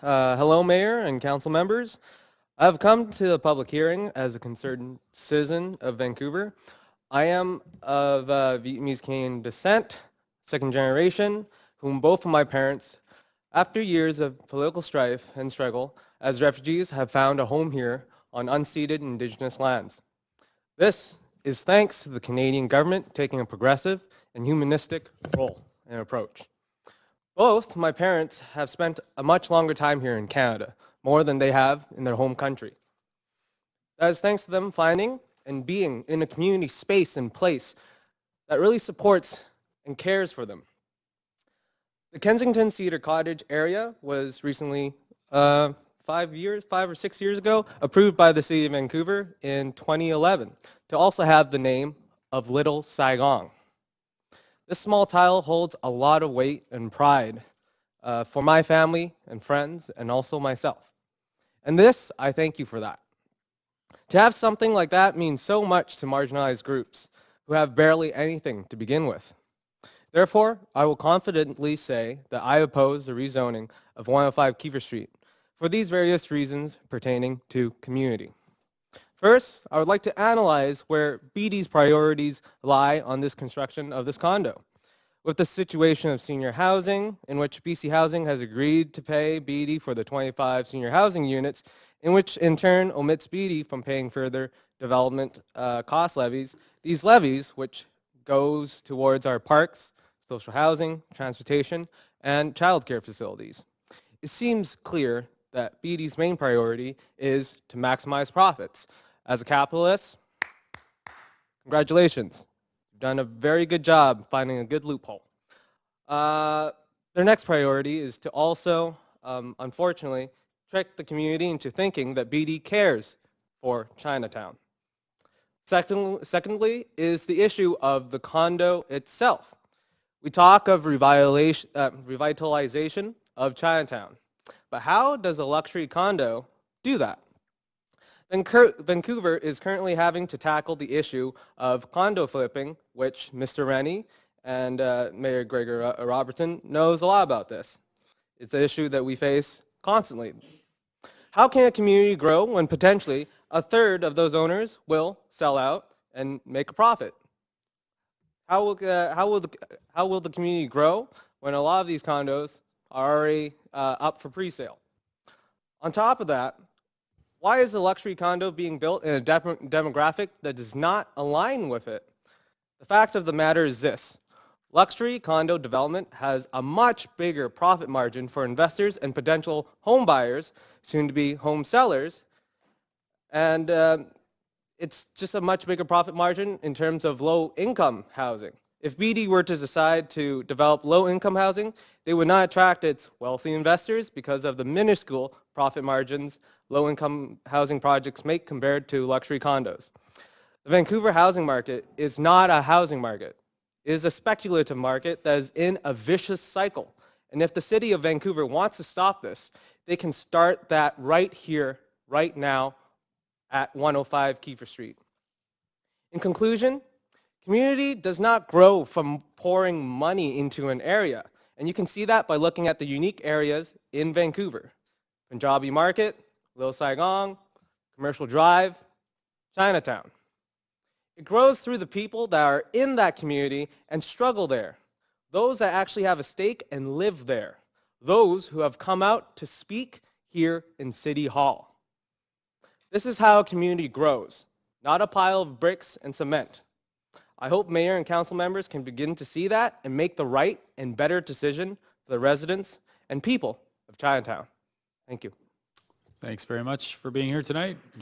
Hello, Mayor and Council members. I've come to the public hearing as a concerned citizen of Vancouver. I am of Vietnamese Canadian descent, second generation, whom both of my parents, after years of political strife and struggle as refugees, have found a home here on unceded Indigenous lands. This is thanks to the Canadian government taking a progressive and humanistic role and approach. Both my parents have spent a much longer time here in Canada, more than they have in their home country. That is thanks to them finding and being in a community space and place that really supports and cares for them. The Kensington Cedar Cottage area was recently, 5 or 6 years ago, approved by the City of Vancouver in 2011 to also have the name of Little Saigon. This small tile holds a lot of weight and pride for my family and friends and also myself. And this, I thank you for that. To have something like that means so much to marginalized groups who have barely anything to begin with. Therefore, I will confidently say that I oppose the rezoning of 105 Keefer Street for these various reasons pertaining to community. First, I would like to analyze where BD's priorities lie on this construction of this condo. With the situation of senior housing, in which BC Housing has agreed to pay BD for the 25 senior housing units, in which in turn omits BD from paying further development cost levies. These levies, which goes towards our parks, social housing, transportation, and childcare facilities. It seems clear that BD's main priority is to maximize profits. As a capitalist, congratulations. You've done a very good job finding a good loophole. Their next priority is to also, unfortunately, trick the community into thinking that BD cares for Chinatown. Secondly is the issue of the condo itself. We talk of revitalization of Chinatown, but how does a luxury condo do that? Vancouver is currently having to tackle the issue of condo flipping, which Mr. Rennie and Mayor Gregor Robertson knows a lot about this. It's an issue that we face constantly. How can a community grow when potentially a third of those owners will sell out and make a profit? How will the community grow when a lot of these condos are already up for pre-sale? On top of that, why is a luxury condo being built in a demographic that does not align with it? The fact of the matter is this. Luxury condo development has a much bigger profit margin for investors and potential home buyers, soon to be home sellers, and it's just a much bigger profit margin in terms of low-income housing. If BD were to decide to develop low-income housing, they would not attract its wealthy investors because of the minuscule profit margins low-income housing projects make compared to luxury condos. The Vancouver housing market is not a housing market. It is a speculative market that is in a vicious cycle. And if the city of Vancouver wants to stop this, they can start that right here, right now, at 105 Keefer Street. In conclusion, community does not grow from pouring money into an area. And you can see that by looking at the unique areas in Vancouver. Punjabi Market, Little Saigon, Commercial Drive, Chinatown. It grows through the people that are in that community and struggle there. Those that actually have a stake and live there. Those who have come out to speak here in City Hall. This is how a community grows, not a pile of bricks and cement. I hope mayor and council members can begin to see that and make the right and better decision for the residents and people of Chinatown. Thank you. Thanks very much for being here tonight.